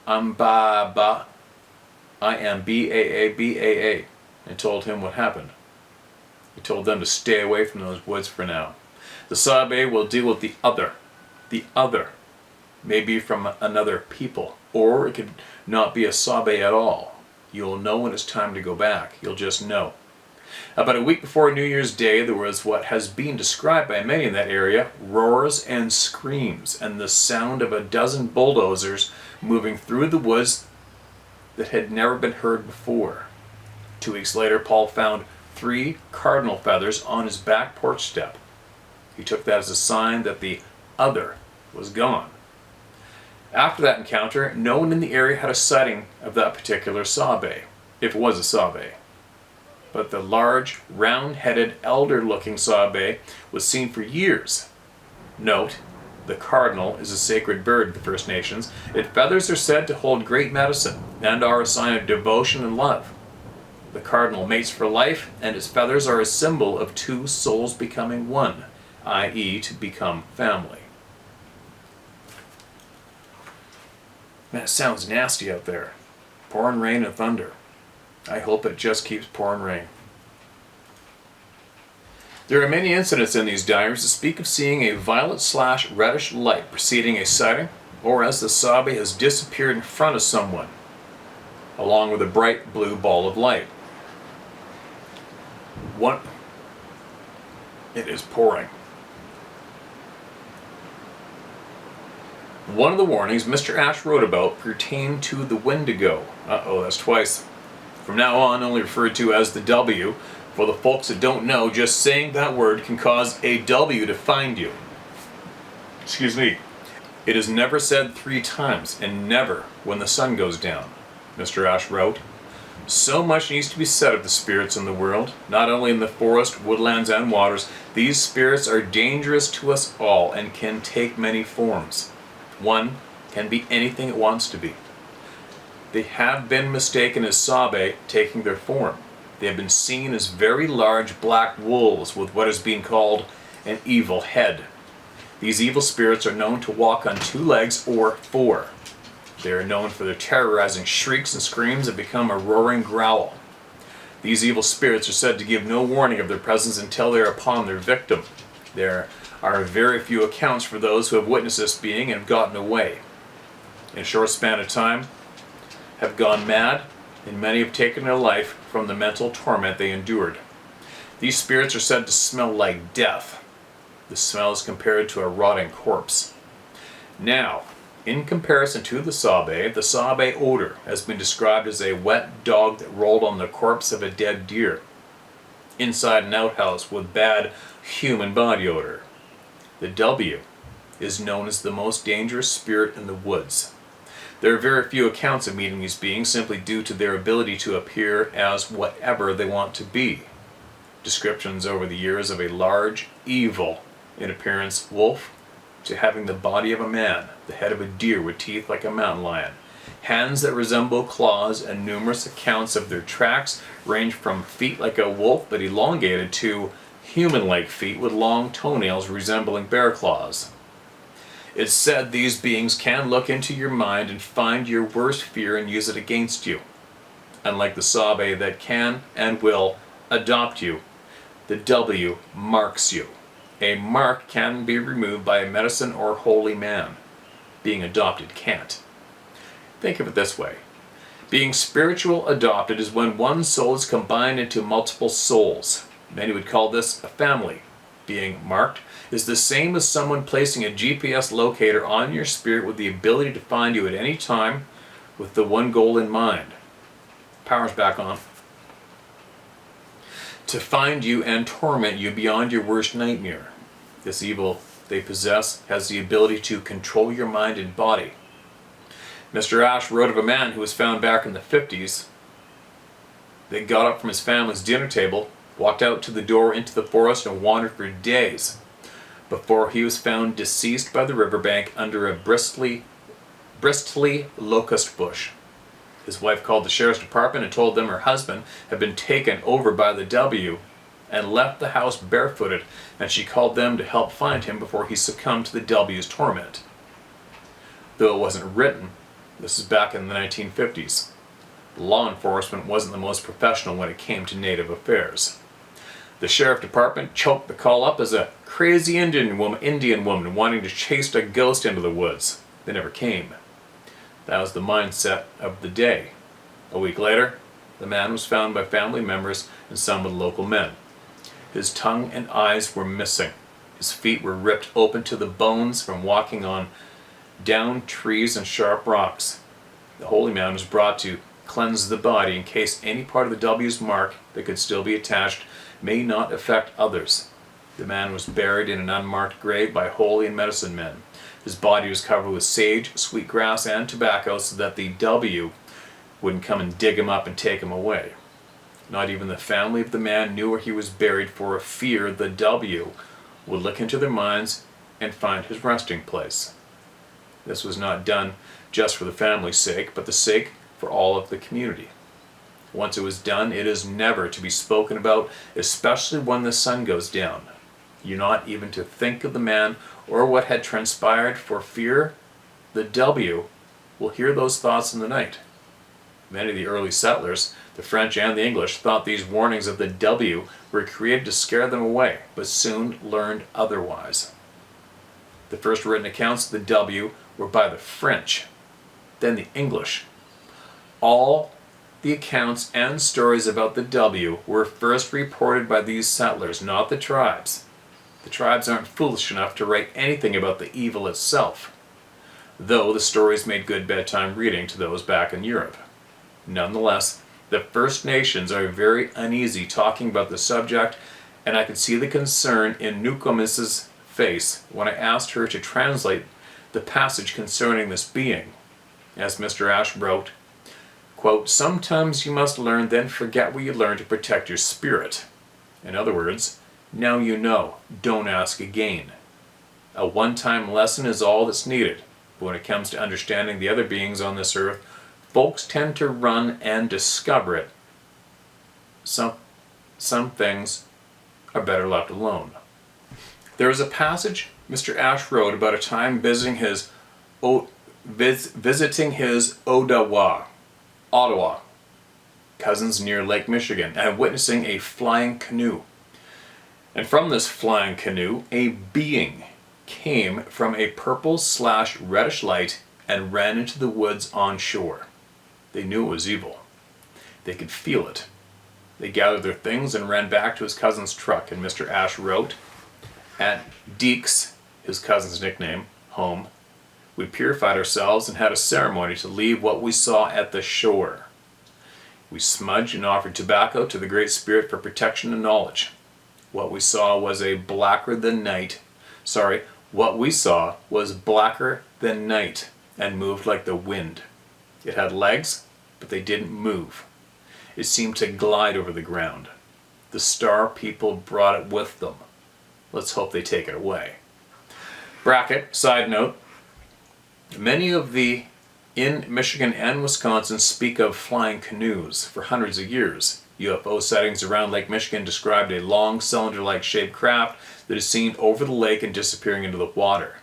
I am B-A-A-B-A-A, and told him what happened. He told them to stay away from those woods for now. The sabe will deal with the other. The other may be from another people, or it could not be a sabe at all. You'll know when it's time to go back. You'll just know. About a week before New Year's Day, there was what has been described by many in that area, roars and screams, and the sound of a dozen bulldozers moving through the woods that had never been heard before. 2 weeks later, Paul found 3 cardinal feathers on his back porch step. He took that as a sign that the other was gone. After that encounter, no one in the area had a sighting of that particular sabe, if it was a sabe. But the large, round-headed, elder-looking sabe was seen for years. Note, the cardinal is a sacred bird of the First Nations. Its feathers are said to hold great medicine and are a sign of devotion and love. The cardinal mates for life, and its feathers are a symbol of 2 souls becoming one, i.e. to become family. Man, it sounds nasty out there. Pouring rain and thunder. I hope it just keeps pouring rain. There are many incidents in these diaries that speak of seeing a violet/reddish light preceding a sighting, or as the sabe has disappeared in front of someone, along with a bright blue ball of light. It is pouring. One of the warnings Mr. Ash wrote about pertained to the Wendigo. That's twice. From now on, only referred to as the W. For the folks that don't know, just saying that word can cause a W to find you. Excuse me. It is never said 3 times, and never when the sun goes down. Mr. Ash wrote, So much needs to be said of the spirits in the world, not only in the forest, woodlands, and waters. These spirits are dangerous to us all and can take many forms. One can be anything it wants to be. They have been mistaken as Sabe, taking their form. They have been seen as very large black wolves with what is being called an evil head. These evil spirits are known to walk on 2 legs or 4. They are known for their terrorizing shrieks and screams that become a roaring growl. These evil spirits are said to give no warning of their presence until they are upon their victim. There are very few accounts for those who have witnessed this being and have gotten away. In a short span of time, have gone mad, and many have taken their life from the mental torment they endured. These spirits are said to smell like death. The smell is compared to a rotting corpse. Now, in comparison to the Sabe odor has been described as a wet dog that rolled on the corpse of a dead deer, inside an outhouse with bad human body odor. The W is known as the most dangerous spirit in the woods. There are very few accounts of meeting these beings simply due to their ability to appear as whatever they want to be. Descriptions over the years of a large, evil, in appearance wolf, to having the body of a man, the head of a deer with teeth like a mountain lion, hands that resemble claws, and numerous accounts of their tracks range from feet like a wolf but elongated to human-like feet with long toenails resembling bear claws. It's said these beings can look into your mind and find your worst fear and use it against you. Unlike the Sabe that can and will adopt you, the W marks you. A mark can be removed by a medicine or holy man. Being adopted can't. Think of it this way. Being spiritual adopted is when one soul is combined into multiple souls. Many would call this a family. Being marked is the same as someone placing a GPS locator on your spirit with the ability to find you at any time with the one goal in mind. Power's back on. To find you and torment you beyond your worst nightmare. This evil they possess has the ability to control your mind and body. Mr. Ash wrote of a man who was found back in the 50s. They got up from his family's dinner table, walked out to the door into the forest, and wandered for days before he was found deceased by the riverbank under a bristly locust bush. His wife called the sheriff's department and told them her husband had been taken over by the W and left the house barefooted, and she called them to help find him before he succumbed to the W's torment. Though it wasn't written, this is back in the 1950s. Law enforcement wasn't the most professional when it came to native affairs. The sheriff department choked the call up as a crazy Indian woman wanting to chase a ghost into the woods. They never came. That was the mindset of the day. A week later, the man was found by family members and some of the local men. His tongue and eyes were missing. His feet were ripped open to the bones from walking on down trees and sharp rocks. The holy man was brought to cleanse the body in case any part of the W's mark that could still be attached may not affect others. The man was buried in an unmarked grave by holy and medicine men. His body was covered with sage, sweet grass, and tobacco so that the W wouldn't come and dig him up and take him away. Not even the family of the man knew where he was buried for fear the W would look into their minds and find his resting place. This was not done just for the family's sake, but the sake for all of the community. Once it was done, it is never to be spoken about, especially when the sun goes down. You're not even to think of the man or what had transpired for fear the W will hear those thoughts in the night. Many of the early settlers, the French and the English, thought these warnings of the W were created to scare them away, but soon learned otherwise. The first written accounts of the W were by the French, then the English. All the accounts and stories about the W were first reported by these settlers, not the tribes. The tribes aren't foolish enough to write anything about the evil itself, though the stories made good bedtime reading to those back in Europe. Nonetheless, the First Nations are very uneasy talking about the subject, and I could see the concern in Nukomis's face when I asked her to translate the passage concerning this being. As Mr. Ash wrote, quote, sometimes you must learn, then forget what you learned to protect your spirit. In other words, now you know, don't ask again. A one-time lesson is all that's needed. But when it comes to understanding the other beings on this earth, folks tend to run and discover it. Some things are better left alone. There is a passage Mr. Ash wrote about a time visiting his Ottawa cousins near Lake Michigan and witnessing a flying canoe. And from this flying canoe, a being came from a purple/reddish light and ran into the woods on shore. They knew it was evil. They could feel it. They gathered their things and ran back to his cousin's truck, and Mr. Ash wrote, at Deke's, his cousin's nickname, home, we purified ourselves and had a ceremony to leave what we saw at the shore. We smudged and offered tobacco to the Great Spirit for protection and knowledge. What we saw was blacker than night and moved like the wind. It had legs, but they didn't move. It seemed to glide over the ground. The star people brought it with them. Let's hope they take it away. Bracket, side note, many of the in Michigan and Wisconsin speak of flying canoes for hundreds of years. UFO sightings around Lake Michigan described a long cylinder-like shaped craft that is seen over the lake and disappearing into the water.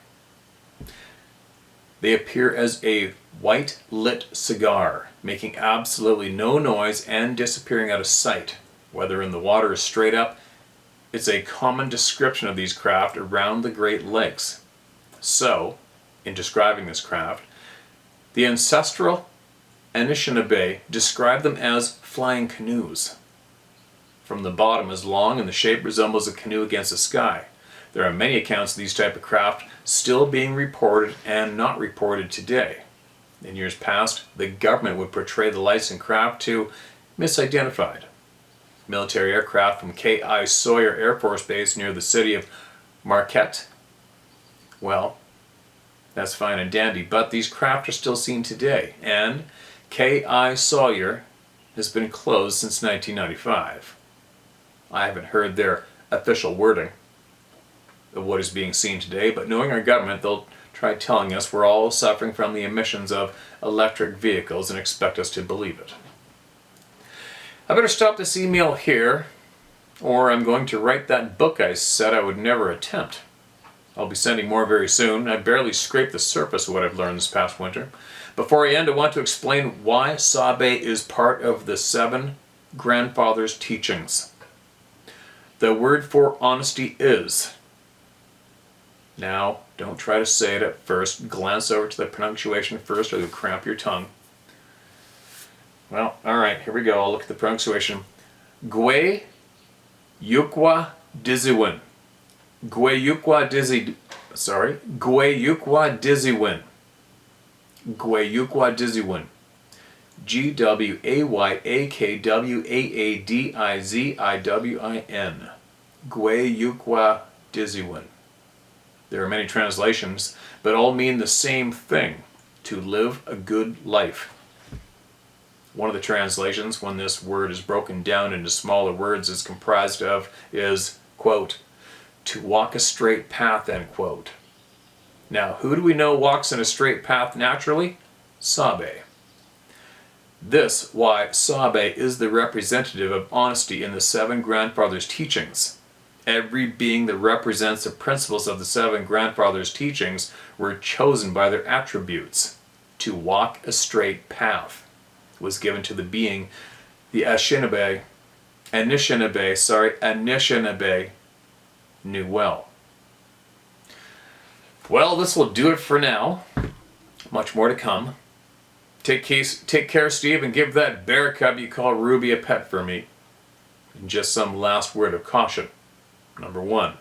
They appear as a white lit cigar, making absolutely no noise and disappearing out of sight. Whether in the water or straight up, it's a common description of these craft around the Great Lakes. So, in describing this craft, the ancestral Anishinaabe described them as flying canoes. From the bottom is long and the shape resembles a canoe against the sky. There are many accounts of these type of craft still being reported and not reported today. In years past, the government would portray the lights and craft to misidentified. Military aircraft from K.I. Sawyer Air Force Base near the city of Marquette. Well, that's fine and dandy, but these craft are still seen today, and K.I. Sawyer has been closed since 1995. I haven't heard their official wording of what is being seen today, but knowing our government, they'll try telling us we're all suffering from the emissions of electric vehicles and expect us to believe it. I better stop this email here, or I'm going to write that book I said I would never attempt. I'll be sending more very soon. I barely scraped the surface of what I've learned this past winter. Before I end, I want to explain why Sabe is part of the 7 grandfathers' teachings. The word for honesty is. Now, don't try to say it at first. Glance over to the pronunciation first or you'll cramp your tongue. Well, alright, here we go. I'll look at the pronunciation. Gwe Yukwa Diziwin. Gwe Yukwa Diziwin. Gwe Yukwa Diziwin. Gwayakwadiziwin. Gwe Yukwa Diziwin. There are many translations, but all mean the same thing, to live a good life. One of the translations, when this word is broken down into smaller words, is comprised of, is, quote, to walk a straight path, end quote. Now, who do we know walks in a straight path naturally? Sabe. This why Sabe is the representative of honesty in the 7 grandfathers' teachings. Every being that represents the principles of the 7 grandfathers' teachings were chosen by their attributes. To walk a straight path was given to the being the Anishinaabe knew well. Well, this will do it for now. Much more to come. Take care, Steve, and give that bear cub you call Ruby a pet for me. And just some last word of caution. Number 1,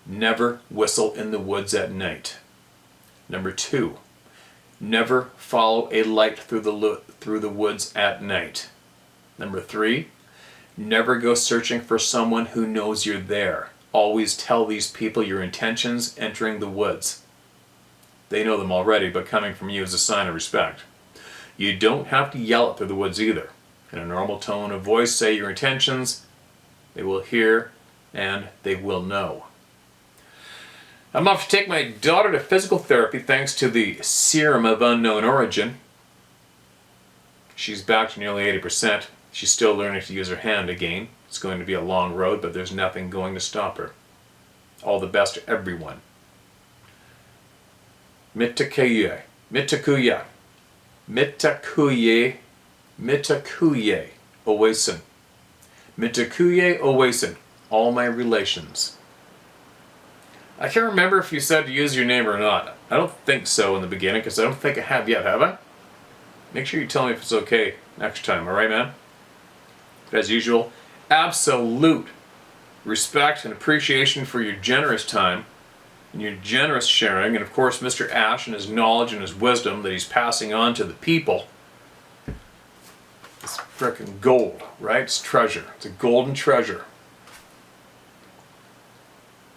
never whistle in the woods at night. Number 2, never follow a light through the woods at night. Number 3, never go searching for someone who knows you're there. Always tell these people your intentions entering the woods. They know them already, but coming from you is a sign of respect. You don't have to yell it through the woods either. In a normal tone of voice, say your intentions. They will hear and they will know. I'm off to take my daughter to physical therapy thanks to the serum of unknown origin. She's back to nearly 80%. She's still learning to use her hand again. It's going to be a long road, but there's nothing going to stop her. All the best to everyone. Mitakuye. Mitakuye. Mitakuye. Mitakuye. Owasin. Mitakuye Owasin. All my relations. I can't remember if you said to use your name or not. I don't think so in the beginning, because I don't think I have yet, have I? Make sure you tell me if it's okay next time, alright, man? As usual, absolute respect and appreciation for your generous time and your generous sharing, and of course Mr. Ash and his knowledge and his wisdom that he's passing on to the people. It's frickin' gold, right? It's treasure. It's a golden treasure.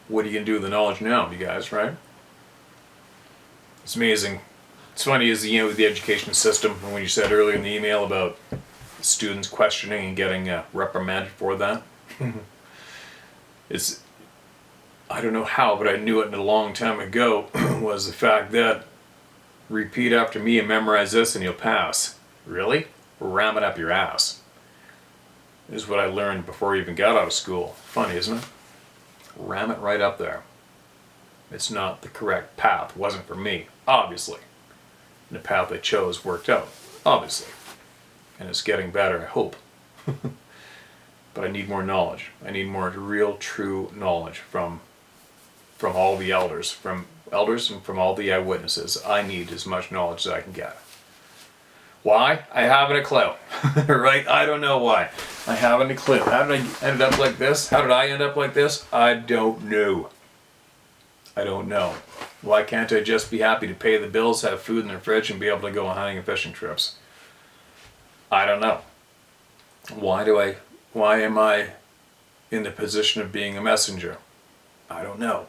What are you going to do with the knowledge now, you guys, right? It's amazing. It's funny, with the education system, and when you said earlier in the email about students questioning and getting reprimanded for that. I don't know how, but I knew it a long time ago, was the fact that repeat after me and memorize this and you'll pass. Really? Ram it up your ass. This is what I learned before I even got out of school. Funny, isn't it? Ram it right up there. It's not the correct path. It wasn't for me, obviously. And the path I chose worked out, obviously. And it's getting better, I hope. But I need more knowledge. I need more real, true knowledge from all the elders, and from all the eyewitnesses. I need as much knowledge as I can get. Why? I haven't a clue. Right? I don't know why. I haven't a clue. How did I end up like this? How did I end up like this? I don't know. I don't know. Why can't I just be happy to pay the bills, have food in the fridge, and be able to go on hunting and fishing trips? I don't know. Why am I in the position of being a messenger? I don't know.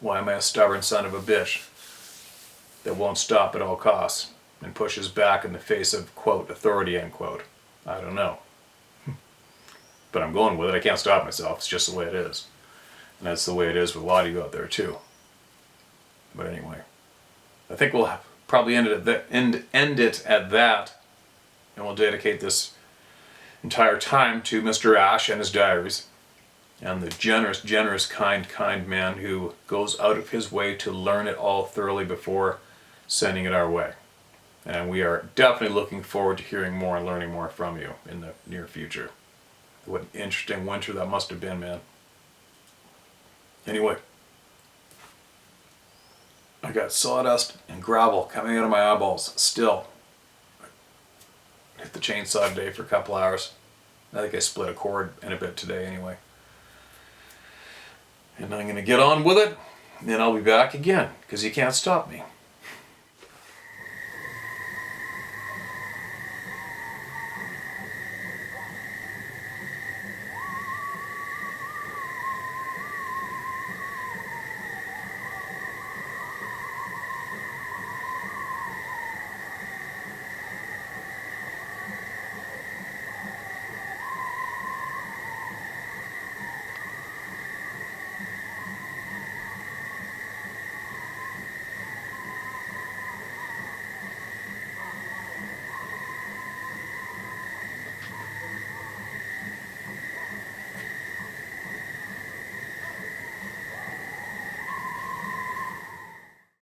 Why am I a stubborn son of a bitch that won't stop at all costs and pushes back in the face of, quote, authority, end quote? I don't know. But I'm going with it. I can't stop myself. It's just the way it is. And that's the way it is with a lot of you out there too. But anyway, I think we'll probably end it at that, and we'll dedicate this entire time to Mr. Ash and his diaries, and the generous, kind man who goes out of his way to learn it all thoroughly before sending it our way. And we are definitely looking forward to hearing more and learning more from you in the near future. What an interesting winter that must have been, man. Anyway, I got sawdust and gravel coming out of my eyeballs still. I hit the chainsaw today for a couple hours. I think I split a cord in a bit today anyway. And I'm going to get on with it, and then I'll be back again, because you can't stop me.